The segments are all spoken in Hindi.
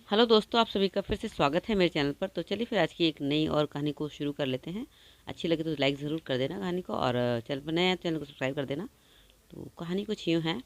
हेलो दोस्तों, आप सभी का फिर से स्वागत है मेरे चैनल पर। तो चलिए फिर आज की एक नई और कहानी को शुरू कर लेते हैं। अच्छी लगे तो लाइक ज़रूर कर देना कहानी को, और चैनल पर नए हैं तो चैनल को सब्सक्राइब कर देना। तो कहानी कुछ यूँ है।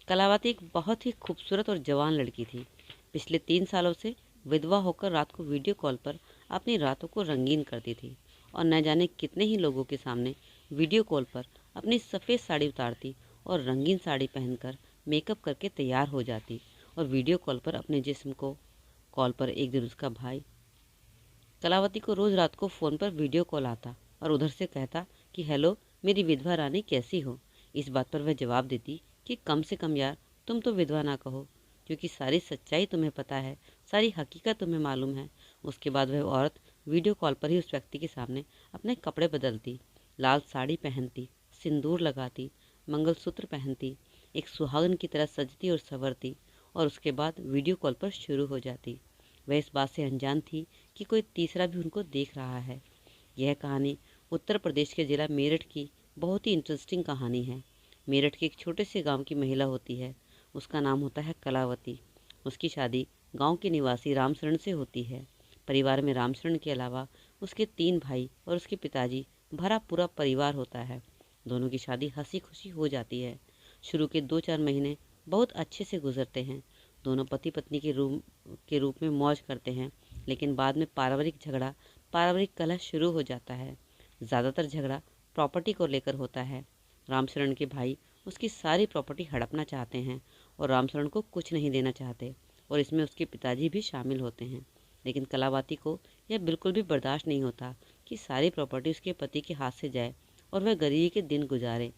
कलावती एक बहुत ही खूबसूरत और जवान लड़की थी। पिछले 3 सालों से विधवा होकर रात को वीडियो कॉल पर अपनी रातों को रंगीन करती थी, और न जाने कितने ही लोगों के सामने वीडियो कॉल पर अपनी सफ़ेद साड़ी उतारती और रंगीन साड़ी पहनकर मेकअप करके तैयार हो जाती, और वीडियो कॉल पर अपने जिस्म को कॉल पर एक दिन उसका भाई कलावती को रोज रात को फ़ोन पर वीडियो कॉल आता और उधर से कहता कि हेलो, मेरी विधवा रानी कैसी हो। इस बात पर वह जवाब देती कि कम से कम यार, तुम तो विधवा ना कहो, क्योंकि सारी सच्चाई तुम्हें पता है, सारी हकीकत तुम्हें मालूम है। उसके बाद वह औरत वीडियो कॉल पर ही उस व्यक्ति के सामने अपने कपड़े बदलती, लाल साड़ी पहनती, सिंदूर लगाती, मंगलसूत्र पहनती, एक सुहागन की तरह सजती और संवरती, और उसके बाद वीडियो कॉल पर शुरू हो जाती। वह इस बात से अनजान थी कि कोई तीसरा भी उनको देख रहा है। यह कहानी उत्तर प्रदेश के ज़िला मेरठ की बहुत ही इंटरेस्टिंग कहानी है। मेरठ के एक छोटे से गांव की महिला होती है। उसका नाम होता है कलावती। उसकी शादी गांव के निवासी रामशरण से होती है। परिवार में रामशरण के अलावा उसके 3 भाई और उसके पिताजी, भरा पूरा परिवार होता है। दोनों की शादी हंसी खुशी हो जाती है। शुरू के 2-4 महीने बहुत अच्छे से गुजरते हैं। दोनों पति पत्नी के रूप में मौज करते हैं, लेकिन बाद में पारिवारिक कलह शुरू हो जाता है। ज़्यादातर झगड़ा प्रॉपर्टी को लेकर होता है। रामशरण के भाई उसकी सारी प्रॉपर्टी हड़पना चाहते हैं और रामशरण को कुछ नहीं देना चाहते, और इसमें उसके पिताजी भी शामिल होते हैं। लेकिन कलावती को यह बिल्कुल भी बर्दाश्त नहीं होता कि सारी प्रॉपर्टी उसके पति के हाथ से जाए और वह गरीबी के दिन गुजारे।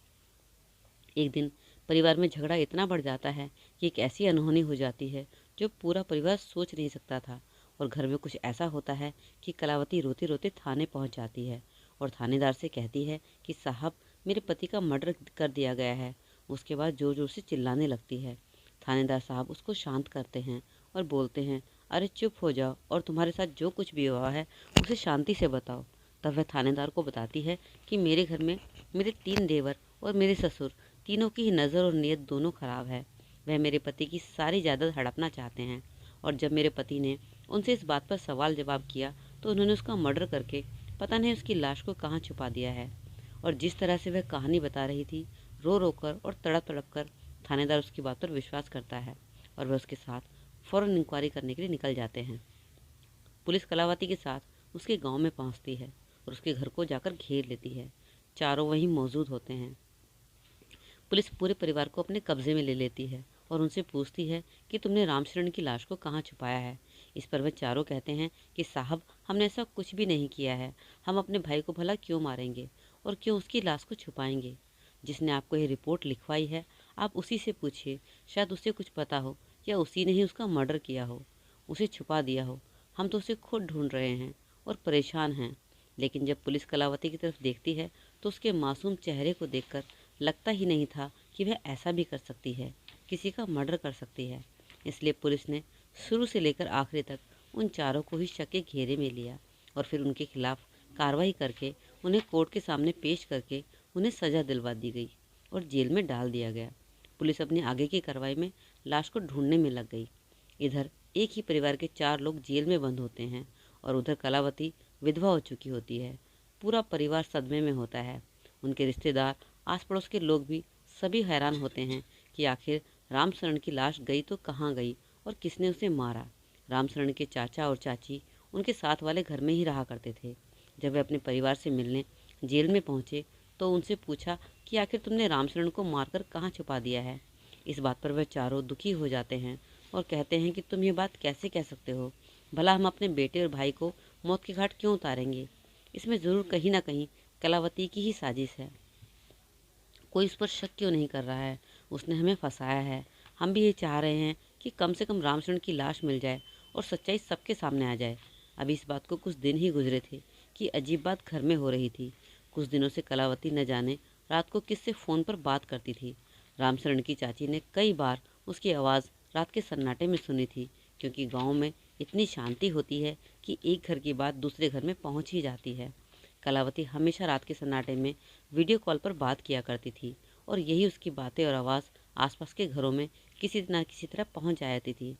एक दिन परिवार में झगड़ा इतना बढ़ जाता है कि एक ऐसी अनहोनी हो जाती है जो पूरा परिवार सोच नहीं सकता था, और घर में कुछ ऐसा होता है कि कलावती रोते रोते थाने पहुंच जाती है और थानेदार से कहती है कि साहब, मेरे पति का मर्डर कर दिया गया है। उसके बाद जोर जोर से चिल्लाने लगती है। थानेदार साहब उसको शांत करते हैं और बोलते हैं, अरे चुप हो जाओ, और तुम्हारे साथ जो कुछ भी हुआ है उसे शांति से बताओ। तब वह थानेदार को बताती है कि मेरे घर में मेरे 3 देवर और मेरे ससुर, तीनों की ही नज़र और नीयत दोनों खराब है। वह मेरे पति की सारी जायदाद हड़पना चाहते हैं, और जब मेरे पति ने उनसे इस बात पर सवाल जवाब किया तो उन्होंने उसका मर्डर करके पता नहीं उसकी लाश को कहाँ छुपा दिया है। और जिस तरह से वह कहानी बता रही थी, रो रो कर और तड़प तड़प कर, थानेदार उसकी बात पर विश्वास करता है और वह उसके साथ फ़ौरन इंक्वायरी करने के लिए निकल जाते हैं। पुलिस कलावती के साथ उसके गांव में पहुंचती है और उसके घर को जाकर घेर लेती है। चारों वहीं मौजूद होते हैं। पुलिस पूरे परिवार को अपने कब्जे में ले लेती है और उनसे पूछती है कि तुमने रामशरण की लाश को कहाँ छुपाया है। इस पर वह चारों कहते हैं कि साहब, हमने ऐसा कुछ भी नहीं किया है। हम अपने भाई को भला क्यों मारेंगे और क्यों उसकी लाश को छुपाएंगे। जिसने आपको ये रिपोर्ट लिखवाई है, आप उसी से पूछिए, शायद उसे कुछ पता हो, या उसी ने ही उसका मर्डर किया हो, उसे छुपा दिया हो। हम तो उसे खुद ढूंढ रहे हैं और परेशान हैं। लेकिन जब पुलिस कलावती की तरफ देखती है तो उसके मासूम चेहरे को देखकर लगता ही नहीं था कि वह ऐसा भी कर सकती है, किसी का मर्डर कर सकती है। इसलिए पुलिस ने शुरू से लेकर आखिरी तक उन चारों को ही शक के घेरे में लिया, और फिर उनके खिलाफ कार्रवाई करके उन्हें कोर्ट के सामने पेश करके उन्हें सज़ा दिलवा दी गई और जेल में डाल दिया गया। पुलिस अपनी आगे की कार्रवाई में लाश को ढूंढने में लग गई। इधर एक ही परिवार के 4 लोग जेल में बंद होते हैं, और उधर कलावती विधवा हो चुकी होती है। पूरा परिवार सदमे में होता है। उनके रिश्तेदार, आस पड़ोस के लोग भी सभी हैरान होते हैं कि आखिर रामशरण की लाश गई तो कहाँ गई और किसने उसे मारा। रामशरण के चाचा और चाची उनके साथ वाले घर में ही रहा करते थे। जब वे अपने परिवार से मिलने जेल में पहुंचे तो उनसे पूछा कि आखिर तुमने रामशरण को मारकर कहाँ छुपा दिया है। इस बात पर वह चारों दुखी हो जाते हैं और कहते हैं कि तुम ये बात कैसे कह सकते हो। भला हम अपने बेटे और भाई को मौत के घाट क्यों उतारेंगे। इसमें ज़रूर कहीं ना कहीं कलावती की ही साजिश है। कोई उस पर शक क्यों नहीं कर रहा है। उसने हमें फंसाया है। हम भी ये चाह रहे हैं कि कम से कम रामशरण की लाश मिल जाए और सच्चाई सबके सामने आ जाए। अभी इस बात को कुछ दिन ही गुजरे थे कि अजीब बात घर में हो रही थी। कुछ दिनों से कलावती न जाने रात को किससे फ़ोन पर बात करती थी। रामशरण की चाची ने कई बार उसकी आवाज़ रात के सन्नाटे में सुनी थी, क्योंकि गांव में इतनी शांति होती है कि एक घर की बात दूसरे घर में पहुंच ही जाती है। कलावती हमेशा रात के सन्नाटे में वीडियो कॉल पर बात किया करती थी, और यही उसकी बातें और आवाज़ आसपास के घरों में किसी न किसी तरह पहुंच जाती थी।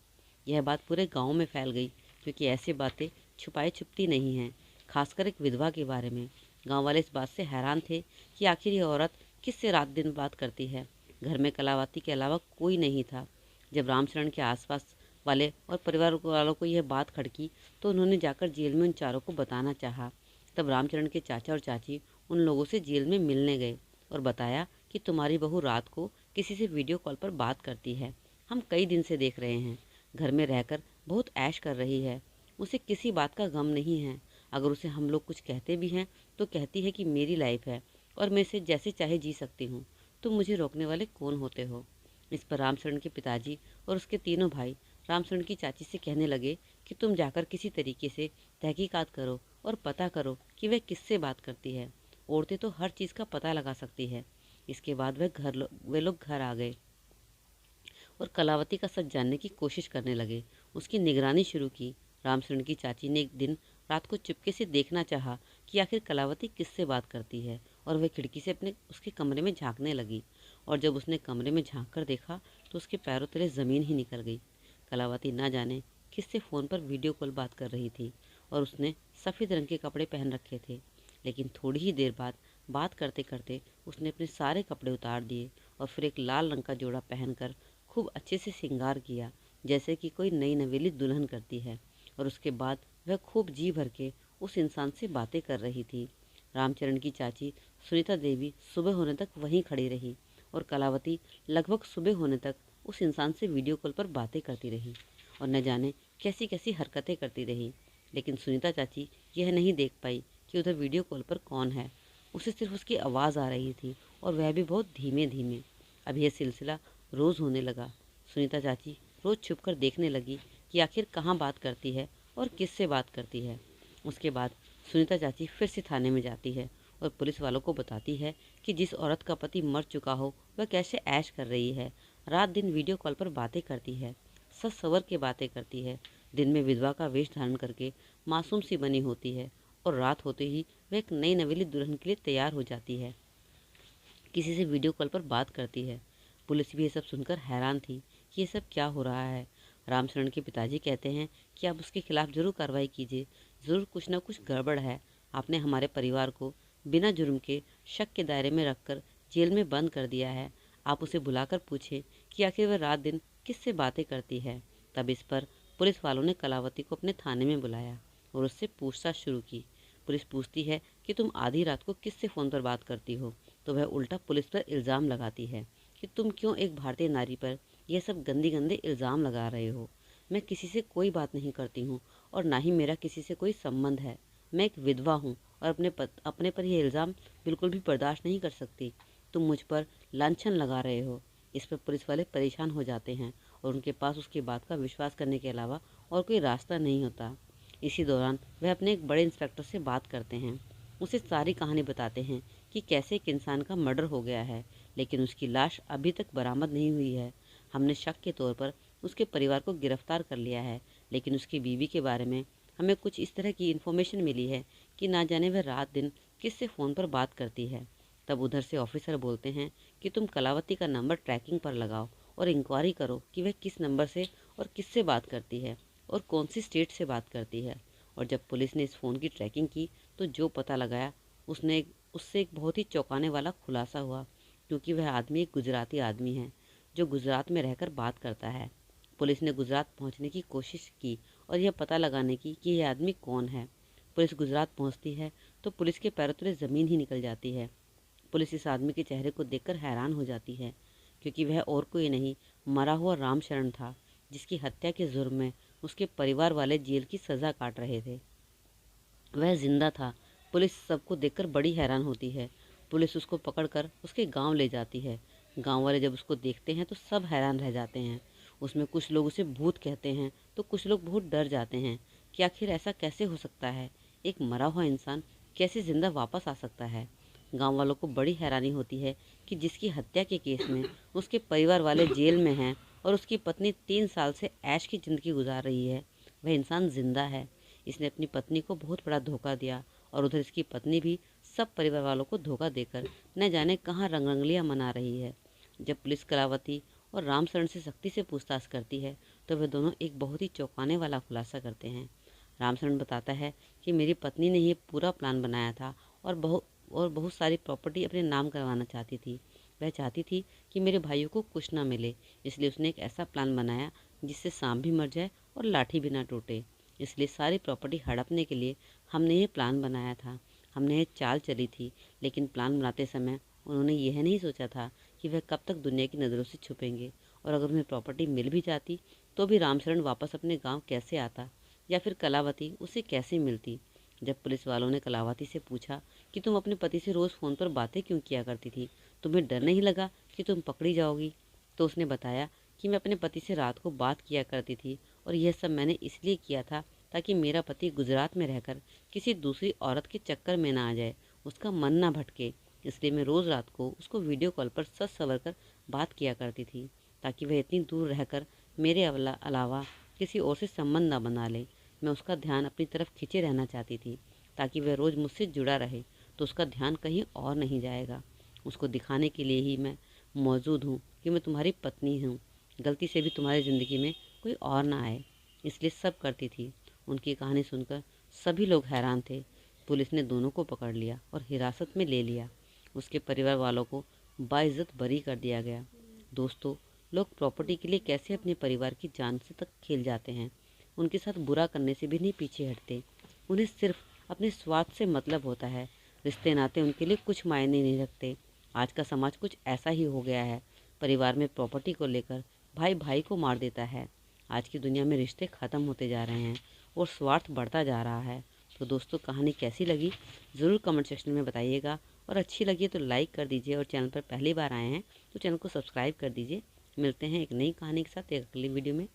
यह बात पूरे गांव में फैल गई, क्योंकि ऐसी बातें छुपाई छुपती नहीं हैं, खासकर एक विधवा के बारे में। गांव वाले इस बात से हैरान थे कि आखिर ये औरत किससे रात दिन बात करती है। घर में कलावती के अलावा कोई नहीं था। जब रामचरण के आसपास वाले और परिवार वालों को यह बात खड़की तो उन्होंने जाकर जेल में उन चारों को बताना चाहा। तब रामचरण के चाचा और चाची उन लोगों से जेल में मिलने गए और बताया कि तुम्हारी बहू रात को किसी से वीडियो कॉल पर बात करती है। हम कई दिन से देख रहे हैं। घर में रहकर बहुत ऐश कर रही है। उसे किसी बात का गम नहीं है। अगर उसे हम लोग कुछ कहते भी हैं तो कहती है कि मेरी लाइफ है और मैं इसे जैसे चाहे जी सकती हूँ। तुम मुझे रोकने वाले कौन होते हो? इस पर रामचरण के पिताजी और उसके तीनों भाई रामचरण की चाची से कहने लगे कि तुम जाकर किसी तरीके से तहकीकात करो और पता करो कि वह किससे बात करती है। औरतें तो हर चीज़ का पता लगा सकती है। इसके बाद वे लोग घर आ गए और कलावती का सच जानने की कोशिश करने लगे। उसकी निगरानी शुरू की। रामचरण की चाची ने एक दिन रात को चुपके से देखना चाहा कि आखिर कलावती किससे बात करती है, और वह खिड़की से उसके कमरे में झांकने लगी। और जब उसने कमरे में झांक कर देखा तो उसके पैरों तले ज़मीन ही निकल गई। कलावती ना जाने किससे फ़ोन पर वीडियो कॉल बात कर रही थी और उसने सफ़ेद रंग के कपड़े पहन रखे थे। लेकिन थोड़ी ही देर बाद बात करते करते उसने अपने सारे कपड़े उतार दिए और फिर एक लाल रंग का जोड़ा पहनकर खूब अच्छे से श्रृंगार किया, जैसे कि कोई नई नवेली दुल्हन करती है। और उसके बाद वह खूब जी भर के उस इंसान से बातें कर रही थी। रामचरण की चाची सुनीता देवी सुबह होने तक वहीं खड़ी रही और कलावती लगभग सुबह होने तक उस इंसान से वीडियो कॉल पर बातें करती रही और न जाने कैसी कैसी हरकतें करती रही। लेकिन सुनीता चाची यह नहीं देख पाई कि उधर वीडियो कॉल पर कौन है। उसे सिर्फ उसकी आवाज़ आ रही थी और वह भी बहुत धीमे धीमे। अब यह सिलसिला रोज़ होने लगा। सुनीता चाची रोज़ छुप कर देखने लगी कि आखिर कहाँ बात करती है और किससे बात करती है। उसके बाद सुनीता चाची फिर से थाने में जाती है और पुलिस वालों को बताती है कि जिस औरत का पति मर चुका हो वह कैसे ऐश कर रही है, रात दिन वीडियो कॉल पर बातें करती है, सच सवर के बातें करती है, दिन में विधवा का वेश धारण करके मासूम सी बनी होती है और रात होते ही वह एक नई नवेली दुल्हन के लिए तैयार हो जाती है, किसी से वीडियो कॉल पर बात करती है। पुलिस भी ये सब सुनकर हैरान थी कि ये सब क्या हो रहा है। रामचरण के पिताजी कहते हैं कि आप उसके खिलाफ जरूर कार्रवाई कीजिए, ज़रूर कुछ ना कुछ गड़बड़ है। आपने हमारे परिवार को बिना जुर्म के शक के दायरे में रखकर जेल में बंद कर दिया है। आप उसे बुलाकर पूछें कि आखिर वह रात दिन किससे बातें करती है। तब इस पर पुलिस वालों ने कलावती को अपने थाने में बुलाया और उससे पूछताछ शुरू की। पुलिस पूछती है कि तुम आधी रात को किससे फ़ोन पर बात करती हो, तो वह उल्टा पुलिस पर इल्ज़ाम लगाती है कि तुम क्यों एक भारतीय नारी पर यह सब गंदे गंदे इल्ज़ाम लगा रहे हो। मैं किसी से कोई बात नहीं करती हूँ और ना ही मेरा किसी से कोई संबंध है। मैं एक विधवा हूँ और अपने पर यह इल्ज़ाम बिल्कुल भी बर्दाश्त नहीं कर सकती। तुम मुझ पर लांछन लगा रहे हो। इस पर पुलिस वाले परेशान हो जाते हैं और उनके पास उसकी बात का विश्वास करने के अलावा और कोई रास्ता नहीं होता। इसी दौरान वह अपने एक बड़े इंस्पेक्टर से बात करते हैं। उसे सारी कहानी बताते हैं कि कैसे एक इंसान का मर्डर हो गया है, लेकिन उसकी लाश अभी तक बरामद नहीं हुई है। हमने शक के तौर पर उसके परिवार को गिरफ्तार कर लिया है, लेकिन उसकी बीवी के बारे में हमें कुछ इस तरह की इन्फॉर्मेशन मिली है कि ना जाने वह रात दिन किससे फ़ोन पर बात करती है। तब उधर से ऑफिसर बोलते हैं कि तुम कलावती का नंबर ट्रैकिंग पर लगाओ और इंक्वायरी करो कि वह किस नंबर से और किससे बात करती है और कौन सी स्टेट से बात करती है। और जब पुलिस ने इस फ़ोन की ट्रैकिंग की तो जो पता लगाया उससे एक बहुत ही चौंकाने वाला खुलासा हुआ, क्योंकि वह आदमी एक गुजराती आदमी है जो गुजरात में रहकर बात करता है। पुलिस ने गुजरात पहुंचने की कोशिश की और यह पता लगाने की कि यह आदमी कौन है। पुलिस गुजरात पहुंचती है तो पुलिस के पैरों तले ज़मीन ही निकल जाती है। पुलिस इस आदमी के चेहरे को देखकर हैरान हो जाती है, क्योंकि वह और कोई नहीं, मरा हुआ रामशरण था, जिसकी हत्या के जुर्म में उसके परिवार वाले जेल की सज़ा काट रहे थे। वह जिंदा था। पुलिस सबको देखकर बड़ी हैरान होती है। पुलिस उसको पकड़कर उसके गांव ले जाती है। गांव वाले जब उसको देखते हैं तो सब हैरान रह जाते हैं। उसमें कुछ लोग उसे भूत कहते हैं तो कुछ लोग बहुत डर जाते हैं कि आखिर ऐसा कैसे हो सकता है, एक मरा हुआ इंसान कैसे जिंदा वापस आ सकता है। गांव वालों को बड़ी हैरानी होती है कि जिसकी हत्या के केस में उसके परिवार वाले जेल में हैं और उसकी पत्नी 3 साल से ऐश की ज़िंदगी गुजार रही है, वह इंसान जिंदा है। इसने अपनी पत्नी को बहुत बड़ा धोखा दिया और उधर इसकी पत्नी भी सब परिवार वालों को धोखा देकर न जाने कहाँ रंगरंगलियाँ मना रही है। जब पुलिस कलावती और रामशरण से सख्ती से पूछताछ करती है तो वे दोनों एक बहुत ही चौंकाने वाला खुलासा करते हैं। रामचरण बताता है कि मेरी पत्नी ने ये पूरा प्लान बनाया था और बहुत सारी प्रॉपर्टी अपने नाम करवाना चाहती थी। वह चाहती थी कि मेरे भाइयों को कुछ ना मिले, इसलिए उसने एक ऐसा प्लान बनाया जिससे सांप भी मर जाए और लाठी भी ना टूटे। इसलिए सारी प्रॉपर्टी हड़पने के लिए हमने ये प्लान बनाया था। हमने ये चाल चली थी, लेकिन प्लान बनाते समय उन्होंने यह नहीं सोचा था कि वह कब तक दुनिया की नज़रों से छुपेंगे, और अगर उन्हें प्रॉपर्टी मिल भी जाती तो भी रामचरण वापस अपने गांव कैसे आता, या फिर कलावती उसे कैसे मिलती। जब पुलिस वालों ने कलावती से पूछा कि तुम अपने पति से रोज़ फ़ोन पर बातें क्यों किया करती थी, तुम्हें डर नहीं लगा कि तुम पकड़ी जाओगी, तो उसने बताया कि मैं अपने पति से रात को बात किया करती थी और यह सब मैंने इसलिए किया था ताकि मेरा पति गुजरात में रहकर किसी दूसरी औरत के चक्कर में ना आ जाए, उसका मन ना भटके। इसलिए मैं रोज़ रात को उसको वीडियो कॉल पर सच सवर कर बात किया करती थी, ताकि वह इतनी दूर रहकर मेरे अलावा किसी और से संबंध ना बना ले। मैं उसका ध्यान अपनी तरफ खींचे रहना चाहती थी, ताकि वह रोज़ मुझसे जुड़ा रहे तो उसका ध्यान कहीं और नहीं जाएगा। उसको दिखाने के लिए ही मैं मौजूद हूँ कि मैं तुम्हारी पत्नी हूँ, गलती से भी तुम्हारी ज़िंदगी में कोई और ना आए, इसलिए सब करती थी। उनकी कहानी सुनकर सभी लोग हैरान थे। पुलिस ने दोनों को पकड़ लिया और हिरासत में ले लिया। उसके परिवार वालों को बाइज्जत बरी कर दिया गया। दोस्तों, लोग प्रॉपर्टी के लिए कैसे अपने परिवार की जान से तक खेल जाते हैं। उनके साथ बुरा करने से भी नहीं पीछे हटते। उन्हें सिर्फ अपने स्वार्थ से मतलब होता है। रिश्ते नाते उनके लिए कुछ मायने नहीं रखते। आज का समाज कुछ ऐसा ही हो गया है। परिवार में प्रॉपर्टी को लेकर भाई भाई को मार देता है। आज की दुनिया में रिश्ते ख़त्म होते जा रहे हैं और स्वार्थ बढ़ता जा रहा है। तो दोस्तों, कहानी कैसी लगी ज़रूर कमेंट सेक्शन में बताइएगा, और अच्छी लगी तो लाइक कर दीजिए, और चैनल पर पहली बार आए हैं तो चैनल को सब्सक्राइब कर दीजिए। मिलते हैं एक नई कहानी के साथ एक अगली वीडियो में।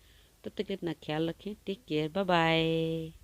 तब तक के लिए अपना ख्याल रखें। Take care, bye bye.